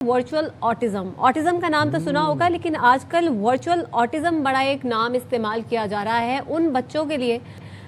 Virtual autism. Autism का नाम तो सुना होगा, लेकिन आजकल वर्चुअल ऑटिज्म बड़ा एक नाम इस्तेमाल किया जा रहा है उन बच्चों के लिए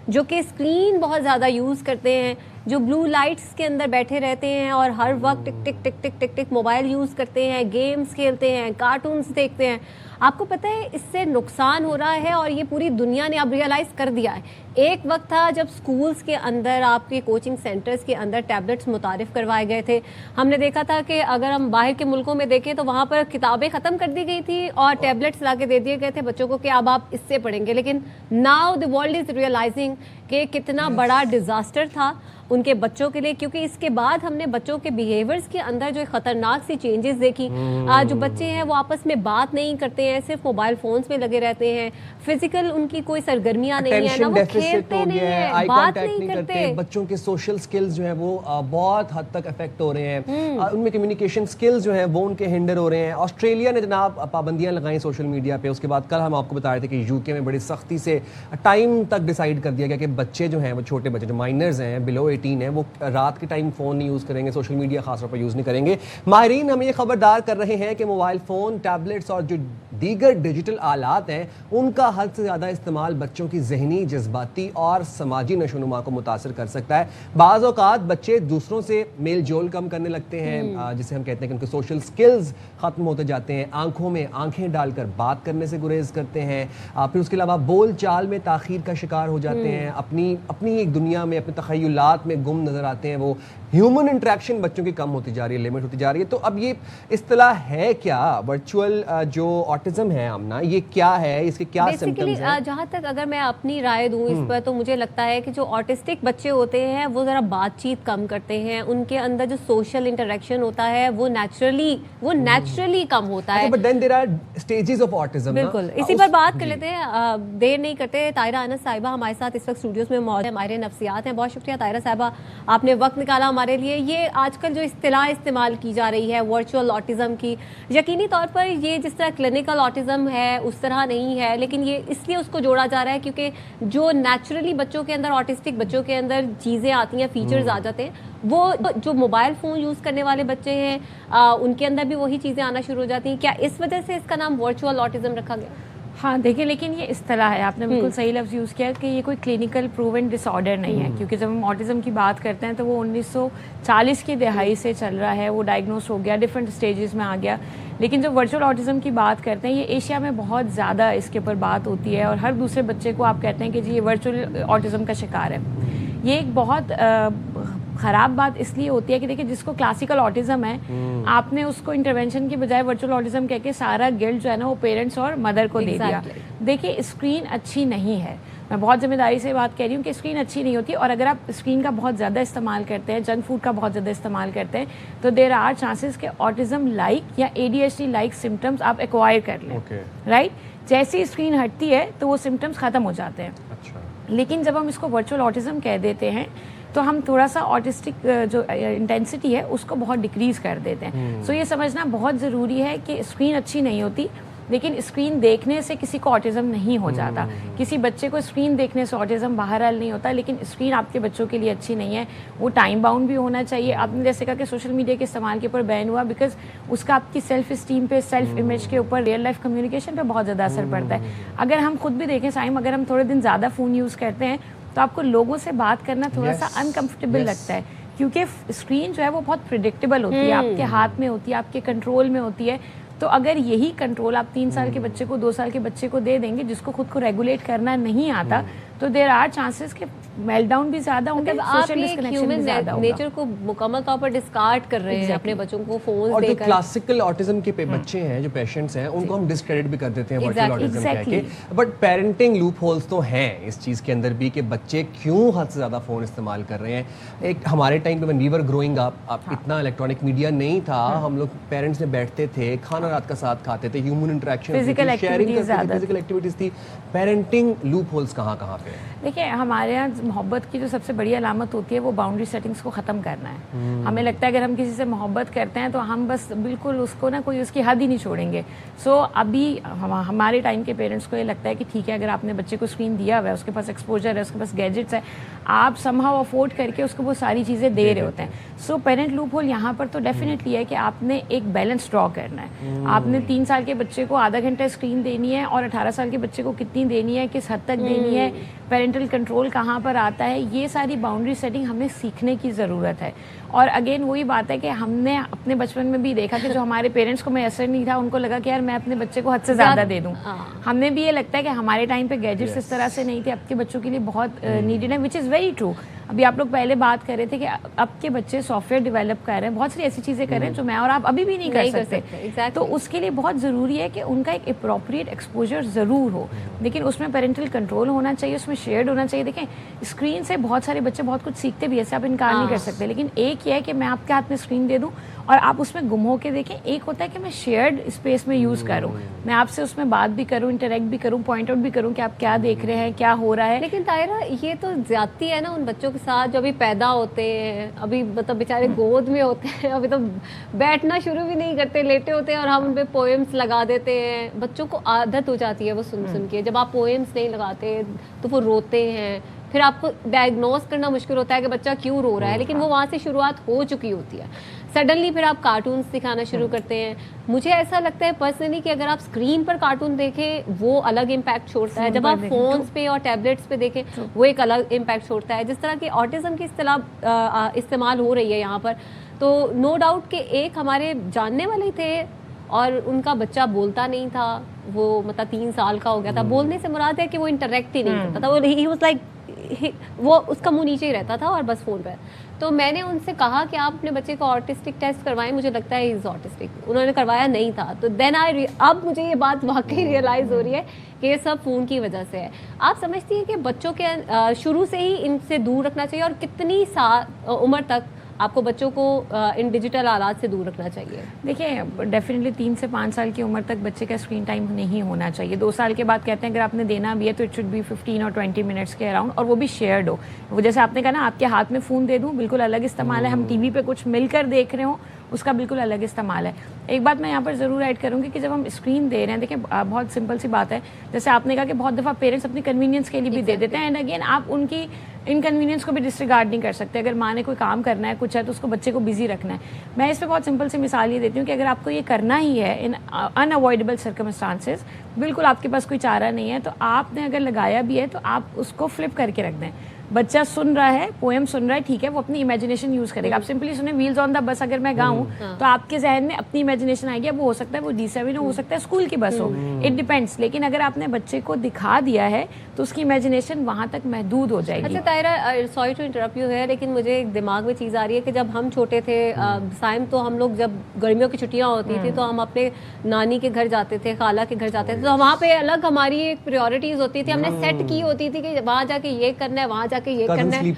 जो कि स्क्रीन बहुत ज़्यादा यूज़ करते हैं, जो ब्लू लाइट्स के अंदर बैठे रहते हैं और हर वक्त टिक टिक टिक टिक टिक टिक मोबाइल यूज़ करते हैं, गेम्स खेलते हैं, कार्टून्स देखते हैं। आपको पता है इससे नुकसान हो रहा है और ये पूरी दुनिया ने अब रियलाइज़ कर दिया है। एक वक्त था जब स्कूल्स के अंदर, आपके कोचिंग सेंटर्स के अंदर टैबलेट्स मुतारिफ करवाए गए थे। हमने देखा था कि अगर हम बाहर के मुल्कों में देखें तो वहाँ पर किताबें ख़त्म कर दी गई थी और टैबलेट्स ला के दे दिए गए थे बच्चों को कि अब आप इससे पढ़ेंगे। लेकिन now the world is realising कि कितना बड़ा डिज़ास्टर था उनके बच्चों के लिए, क्योंकि इसके बाद हमने बच्चों के बिहेवियर्स के अंदर जो खतरनाक सी चेंजेस देखी। जो बच्चे हैं वो आपस में बात नहीं करते हैं, सिर्फ मोबाइल फोन्स में लगे रहते हैं, फिजिकल उनकी कोई सरगर्मियां नहीं है ना, वो खेलते नहीं है, बात नहीं करते। बच्चों के सोशल स्किल्स जो है वो बहुत हद तक अफेक्ट हो रहे हैं, उनमें कम्युनिकेशन स्किल्स जो है वो उनके हिंडर हो रहे हैं। ऑस्ट्रेलिया ने जनाब पाबंदियां लगाई सोशल मीडिया पे, उसके बाद कल हम आपको बता रहे थे कि यूके में बड़ी सख्ती से टाइम तक डिसाइड कर दिया गया कि बच्चे जो हैं वो छोटे बच्चे जो माइनर्स हैं बिलो 18 है वो रात के टाइम फ़ोन नहीं यूज़ करेंगे, सोशल मीडिया खासतौर पर यूज़ नहीं करेंगे। माहिरीन हमें ये खबरदार कर रहे हैं कि मोबाइल फ़ोन, टैबलेट्स और जो दीगर डिजिटल आलात हैं उनका हद से ज़्यादा इस्तेमाल बच्चों की जहनी, जज्बाती और समाजी नशोनुमा को मुतासर कर सकता है। बाज़ औक़ात बच्चे दूसरों से मेल जोल कम करने लगते हैं, जिसे हम कहते हैं कि उनके सोशल स्किल्स ख़त्म होते जाते हैं, आंखों में आंखें डालकर बात करने से गुरेज करते हैं, फिर उसके अलावा बोल चाल में ताख़ीर का शिकार हो जाते हैं, अपनी एक दुनिया में, अपने तख़य्युलात में गुम नज़र आते हैं। वो ह्यूमन इंटरेक्शन बच्चों की कम होती जा रही है, लिमिट होती जा रही है। तो अब ये इस्तिलाह है क्या, वर्चुअल जो ऑटिज्म है आमना, ये क्या है, इसके क्या सिम्टम्स हैं? जहाँ तक अगर मैं अपनी राय दूँ इस पर, तो मुझे लगता है कि जो ऑटिस्टिक बच्चे होते हैं वो ज़रा बातचीत कम करते हैं, उनके अंदर जो सोशल इंटरेक्शन होता है वो नेचुरली कम होता है। But then there are stages of autism. बिल्कुल, इसी पर बात कर लेते हैं, देर नहीं करते। तायरा अनस साहिबा हमारे साथ इस वक्त स्टूडियोज में मौजूद है, हमारे नफ्सियात हैं। बहुत शुक्रिया तायरा साहिबा, आपने वक्त निकाला हमारे लिए। ये आजकल जो इस्तिलाह इस्तेमाल की जा रही है वर्चुअल ऑटिज्म की, यकीनी तौर पर ये जिस तरह क्लिनिकल ऑटिज्म है उस तरह नहीं है, लेकिन ये इसलिए उसको जोड़ा जा रहा है क्योंकि जो नेचुरली बच्चों के अंदर, ऑटिस्टिक बच्चों के अंदर चीज़ें आती हैं, फीचर्स आ जाते हैं, वो जो मोबाइल फ़ोन यूज़ करने वाले बच्चे हैं उनके अंदर भी वही चीज़ें आना शुरू हो जाती हैं। क्या इस वजह से इसका नाम वर्चुअल ऑटिज्म रखा गया? हाँ देखिए, लेकिन ये इस्तिलाह है, आपने बिल्कुल सही लफ्ज़ यूज़ किया कि ये कोई क्लिनिकल प्रूवन डिसऑर्डर नहीं है, क्योंकि जब हम ऑटिज़म की बात करते हैं तो वो 1940 की दहाई से चल रहा है, वो डायग्नोस हो गया, डिफरेंट स्टेजेस में आ गया। लेकिन जब वर्चुअल ऑटिज़म की बात करते हैं, ये एशिया में बहुत ज़्यादा इसके ऊपर बात होती है और हर दूसरे बच्चे को आप कहते हैं कि जी ये वर्चुअल ऑटिज़म का शिकार है। ये एक बहुत ख़राब बात इसलिए होती है कि देखिए, जिसको क्लासिकल ऑटिज़म है, आपने उसको इंटरवेंशन की बजाय वर्चुअल ऑटिज़म कह के सारा गिल्ट जो है ना वो पेरेंट्स और मदर को दे दिया। देखिए, स्क्रीन अच्छी नहीं है, मैं बहुत जिम्मेदारी से बात कह रही हूँ कि स्क्रीन अच्छी नहीं होती, और अगर आप स्क्रीन का बहुत ज़्यादा इस्तेमाल करते हैं, जंक फूड का बहुत ज़्यादा इस्तेमाल करते हैं, तो देयर आर चांसेस कि ऑटिज़म लाइक या ADHD लाइक सिम्टम्स आप एक्वायर कर लें। राइट, जैसी स्क्रीन हटती है तो वो सिम्टम्स ख़त्म हो जाते हैं। लेकिन जब हम इसको वर्चुअल ऑटिज़म कह देते हैं तो हम थोड़ा सा ऑटिस्टिक जो इंटेंसिटी है उसको बहुत डिक्रीज़ कर देते हैं। सो ये समझना बहुत ज़रूरी है कि स्क्रीन अच्छी नहीं होती, लेकिन स्क्रीन देखने से किसी को ऑटिज़म नहीं हो जाता। किसी बच्चे को स्क्रीन देखने से ऑटिज़म बहरहाल नहीं होता, लेकिन स्क्रीन आपके बच्चों के लिए अच्छी नहीं है। वो टाइम बाउंड भी होना चाहिए। आपने जैसे कहा कि सोशल मीडिया के इस्तेमाल के ऊपर बैन हुआ बिकॉज उसका आपकी सेल्फ स्टीम पे, सेल्फ इमेज के ऊपर, रियल लाइफ कम्युनिकेशन पे बहुत ज़्यादा असर पड़ता है। अगर हम खुद भी देखें साइम, अगर हम थोड़े दिन ज़्यादा फ़ोन यूज़ करते हैं तो आपको लोगों से बात करना थोड़ा सा अनकंफर्टेबल लगता है, क्योंकि स्क्रीन जो है वो बहुत प्रिडिक्टेबल होती है, आपके हाथ में होती है, आपके कंट्रोल में होती है। तो अगर यही कंट्रोल आप 3 साल के बच्चे को, 2 साल के बच्चे को दे देंगे जिसको खुद को रेगुलेट करना नहीं आता, तो देयर आर चांसेस के मेल्टडाउन भी ज्यादा होंगे, सोशल डिस्कनेक्शन भी ज्यादा होगा। नेचर को मुकम्मल तौर पर डिस्कार्ड कर रहे हैं अपने बच्चों को फोन देकर। और जो क्लासिकल ऑटिज्म के बच्चे हैं, जो पेशेंट्स हैं, उनको हम डिस्क्रेडिट भी कर देते हैं वर्चुअल ऑटिज्म कह के। बट पेरेंटिंग लूप होल्स तो हैं इस चीज़ के अंदर भी कि बच्चे क्यों हद से ज़्यादा फ़ोन इस्तेमाल कर रहे हैं। एक हमारे टाइम पे, when we were growing up, इतना इलेक्ट्रॉनिक मीडिया नहीं था, हम लोग पेरेंट्स में बैठते थे, खाना रात का साथ खाते थे, human interaction, physical sharing, physical activities थी। पेरेंटिंग लूप होल्स कहाँ पे है? देखिए, हमारे यहाँ मोहब्बत की जो सबसे बड़ी अलामत होती है वो बाउंड्री सेटिंग्स को ख़त्म करना है। हमें लगता है अगर हम किसी से मोहब्बत करते हैं तो हम बस बिल्कुल उसको ना कोई उसकी हद ही नहीं छोड़ेंगे। सो अभी हमारे टाइम के पेरेंट्स को ये लगता है कि ठीक है, अगर आपने बच्चे को स्क्रीन दिया हुआ है, उसके पास एक्सपोजर है, उसके पास गैजेट्स है, आप समहाउ अफोर्ड करके उसको वो सारी चीज़ें दे रहे होते हैं। सो पेरेंट लूप होल यहाँ पर तो डेफिनेटली है कि आपने एक बैलेंस ड्रॉ करना है। आपने 3 साल के बच्चे को आधा घंटा स्क्रीन देनी है और 18 साल के बच्चे को कितनी देनी है, किस हद तक देनी है, पेरेंटल कंट्रोल कहाँ पर आता है, ये सारी बाउंड्री सेटिंग हमें सीखने की ज़रूरत है। और अगेन वही बात है कि हमने अपने बचपन में भी देखा कि जो हमारे पेरेंट्स को मैं असर नहीं था, उनको लगा कि यार मैं अपने बच्चे को हद से ज़्यादा दे दूँ। हमने भी ये लगता है कि हमारे टाइम पे गैजेट्स इस तरह से नहीं थे, अब के बच्चों के लिए बहुत नीडेड है, विच इज़ वेरी ट्रू। अभी आप लोग पहले बात कर रहे थे कि अब के बच्चे सॉफ्टवेयर डेवलप कर रहे हैं, बहुत सारी ऐसी चीज़ें कर रहे हैं जो मैं और आप अभी भी नहीं कर सकते। exactly. तो उसके लिए बहुत ज़रूरी है कि उनका एक अप्रोप्रिएट एक्सपोजर ज़रूर हो, लेकिन उसमें पेरेंटल कंट्रोल होना चाहिए, उसमें शेयर्ड होना चाहिए। देखें, स्क्रीन से बहुत सारे बच्चे बहुत कुछ सीखते भी, ऐसे आप इनकार नहीं कर सकते, लेकिन एक ये है कि मैं आपके हाथ में स्क्रीन दे दूं और आप उसमें गुम होके देखें। एक होता है कि मैं शेयर्ड स्पेस में यूज़ करूं, मैं आपसे उसमें बात भी करूं, इंटरेक्ट भी करूं, पॉइंट आउट भी करूं कि आप क्या देख रहे हैं, क्या हो रहा है। लेकिन तायरा, ये तो ज्यादती है ना उन बच्चों के साथ जो अभी पैदा होते हैं, अभी मतलब बेचारे गोद में होते हैं, अभी तो बैठना शुरू भी नहीं करते, लेटे होते हैं और हम उन पे पोएम्स लगा देते हैं। बच्चों को आदत हो जाती है वो सुन के। जब आप पोएम्स नहीं लगाते तो वो रोते हैं, फिर आपको डायग्नोस करना मुश्किल होता है कि बच्चा क्यों रो रहा है, लेकिन वो वहाँ से शुरुआत हो चुकी होती है। सडनली फिर आप कार्टून्स दिखाना शुरू करते हैं। मुझे ऐसा लगता है पर्सनली कि अगर आप स्क्रीन पर कार्टून देखें वो अलग इम्पैक्ट छोड़ता है, जब आप फोन्स पे और टैबलेट्स पे देखें वो एक अलग इम्पैक्ट छोड़ता है। जिस तरह की ऑटिज्म की इस्तेमाल हो रही है यहाँ पर, तो नो डाउट कि एक हमारे जानने वाले थे और उनका बच्चा बोलता नहीं था, वो मतलब 3 साल का हो गया था। बोलने से मुराद है कि वो इंटरेक्ट ही नहीं करता था, वो ही वाज लाइक वो उसका मुंह नीचे ही रहता था और बस फोन पर। तो मैंने उनसे कहा कि आप अपने बच्चे को ऑटिस्टिक टेस्ट करवाएं, मुझे लगता है इज ऑटिस्टिक। उन्होंने करवाया नहीं था। तो देन अब मुझे ये बात वाकई रियलाइज हो रही है कि ये सब फ़ोन की वजह से है। आप समझती हैं कि बच्चों के शुरू से ही इनसे दूर रखना चाहिए, और कितनी उम्र तक आपको बच्चों को इन डिजिटल आलात से दूर रखना चाहिए? देखिए, डेफिनेटली 3 से 5 साल की उम्र तक बच्चे का स्क्रीन टाइम नहीं होना चाहिए। 2 साल के बाद कहते हैं अगर आपने देना भी है तो इट शुड बी 15 और 20 मिनट्स के अराउंड, और वो भी शेयर्ड हो। वो जैसे आपने कहा ना, आपके हाथ में फ़ोन दे दूँ, बिल्कुल अलग इस्तेमाल है। हम टीवी पे कुछ मिलकर देख रहे हो, उसका बिल्कुल अलग इस्तेमाल है। एक बात मैं यहाँ पर ज़रूर ऐड करूँगी कि जब हम स्क्रीन दे रहे हैं, देखिए बहुत सिंपल सी बात है, जैसे आपने कहा कि बहुत दफ़ा पेरेंट्स अपनी कन्वीनियंस के लिए भी दे देते हैं, एंड अगेन आप उनकी इनकन्वीनियंस को भी डिसरिगार्ड नहीं कर सकते। अगर माँ ने कोई काम करना है, कुछ है, तो उसको बच्चे को बिजी रखना है। मैं इस पर बहुत सिंपल सी मिसाल ये देती हूँ कि अगर आपको ये करना ही है इन अनअवॉइडेबल सर्कमस्टांसेस, बिल्कुल आपके पास कोई चारा नहीं है, तो आपने अगर लगाया भी है तो आप उसको फ्लिप करके रख दें। बच्चा सुन रहा है, पोएम सुन रहा है, ठीक है, वो अपनी इमेजिनेशन यूज़ करेगा। आप सिंपली सुने व्हील्स ऑन द बस अगर मैं गाऊं तो आपके जहन में अपनी इमेजिनेशन आएगी। अब वो हो सकता है वो D7 हो सकता है स्कूल की बस हो, इट डिपेंड्स। लेकिन अगर आपने बच्चे को दिखा दिया है तो उसकी इमेजिनेशन वहाँ तक महदूद हो जाएगी। अच्छा तायरा, सॉरी टू इंटरप्ट यू है, लेकिन मुझे एक दिमाग में चीज़ आ रही है कि जब हम छोटे थे साइम, तो हम लोग जब गर्मियों की छुट्टियाँ होती थी तो हम अपने नानी के घर जाते थे, खाला के घर जाते थे, तो वहाँ पे अलग हमारी एक प्रायोरिटीज़ होती थी, हमने सेट की होती थी कि वहाँ जाके ये करना है, वहाँ जाके ये करना है।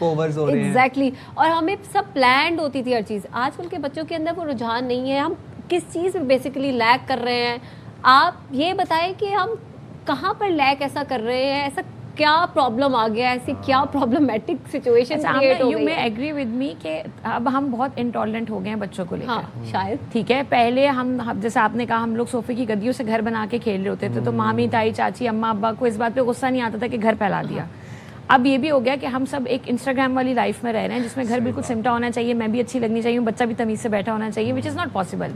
एग्जैक्टली, और हमें सब प्लान्ड होती थी हर चीज़। आजकल के बच्चों के अंदर वो रुझान नहीं है। हम किस चीज़ में बेसिकली लैक कर रहे हैं? आप ये बताएं कि हम कहाँ पर लैक ऐसा कर रहे हैं, ऐसा क्या प्रॉब्लम आ गया, ऐसी क्या प्रॉब्लमेटिक सिचुएशन क्रिएट हो गई? You may agree with me कि अब हम बहुत इंटॉलरेंट हो गए हैं बच्चों को लेकर। हाँ, शायद। ठीक है, पहले हम जैसे आपने कहा, हम लोग सोफे की गद्दियों से घर बना के खेल रहे होते थे, तो मामी, ताई, चाची, अम्मा, अब्बा को इस बात पे गुस्सा नहीं आता था कि घर फैला दिया। अब ये भी हो गया कि हम सब एक इंस्टाग्राम वाली लाइफ में रह रहे हैं जिसमें घर बिल्कुल सिमटा होना चाहिए, मैं भी अच्छी लगनी चाहिए, बच्चा भी तमीज़ से बैठा होना चाहिए, विच इज़ नॉट पॉसिबल।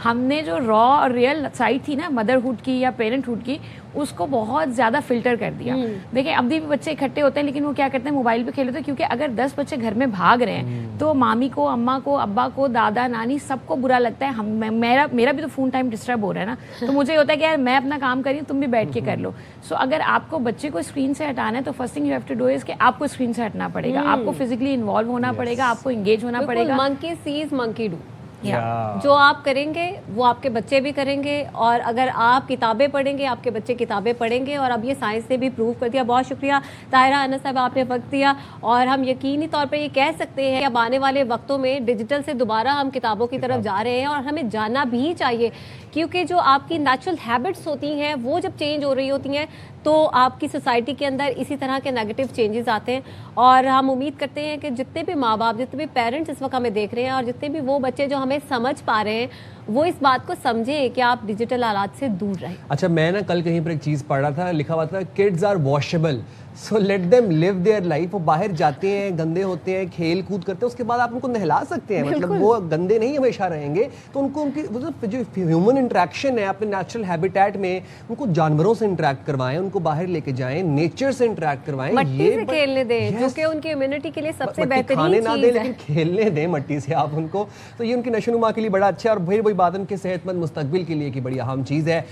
हमने जो रॉ और रियल साइड थी ना मदरहुड की या पेरेंटहुड की, उसको बहुत ज़्यादा फिल्टर कर दिया। देखिए, अभी भी बच्चे इकट्ठे होते हैं, लेकिन वो क्या करते हैं, मोबाइल पे खेलते हैं, क्योंकि अगर 10 बच्चे घर में भाग रहे हैं तो मामी को, अम्मा को, अब्बा को, दादा, नानी, सबको बुरा लगता है। मेरा भी तो फ़ोन टाइम डिस्टर्ब हो रहा है ना, तो मुझे होता है कि यार मैं अपना काम करी, तुम भी बैठ के कर लो। सो अगर आपको बच्चे को स्क्रीन से हटाना है तो first thing you have to do is कि आपको स्क्रीन से हटना पड़ेगा, आपको फिजिकली इन्वॉल्व होना पड़ेगा, आपको इंगेज होना पड़ेगा। Monkey sees monkey do. जो आप करेंगे वो आपके बच्चे भी करेंगे, और अगर आप किताबें पढ़ेंगे आपके बच्चे किताबें पढ़ेंगे, और अब ये साइंस ने भी प्रूव कर दिया। बहुत शुक्रिया ताहिरा अनस साहब, आपने वक्त दिया, और हम यकीनी तौर पर ये कह सकते हैं कि अब आने वाले वक्तों में डिजिटल से दोबारा हम किताबों की तरफ जा रहे हैं, और हमें जाना भी चाहिए, क्योंकि जो आपकी नेचुरल हैबिट्स होती हैं वो जब चेंज हो रही होती हैं तो आपकी सोसाइटी के अंदर इसी तरह के नेगेटिव चेंजेस आते हैं। और हम उम्मीद करते हैं कि जितने भी माँ बाप, जितने भी पेरेंट्स इस वक्त हमें देख रहे हैं और जितने भी वो बच्चे जो हमें समझ पा रहे हैं, वो इस बात को समझें कि आप डिजिटल आलात से दूर रहें। अच्छा, मैं ना कल कहीं पर एक चीज़ पढ़ रहा था, लिखा हुआ था kids are washable, so let them live their life. वो बाहर जाते हैं, गंदे होते हैं, खेल कूद करते हैं, उसके बाद आप उनको नहला सकते हैं, मतलब वो गंदे नहीं हमेशा रहेंगे। तो उनको उनकी जो ह्यूमन इंटरेक्शन है अपने नेचुरल हैबिटेट में, उनको जानवरों से इंटरेक्ट करवाएं, उनको बाहर लेके जाएं, नेचर से इंटरेक्ट करवाएं, मट्टी से खेलने दें, जो कि उनकी इम्यूनिटी के लिए सबसे बेहतरीन खाने ना दें चीज़ है। लेकिन खेलने दें मट्टी से आप उनको। तो ये उनकी नशोनुमा के लिए बड़ा अच्छा है और वही बात उनके सेहतमंद मुस्तकबिल के लिए की बड़ी अहम चीज़ है।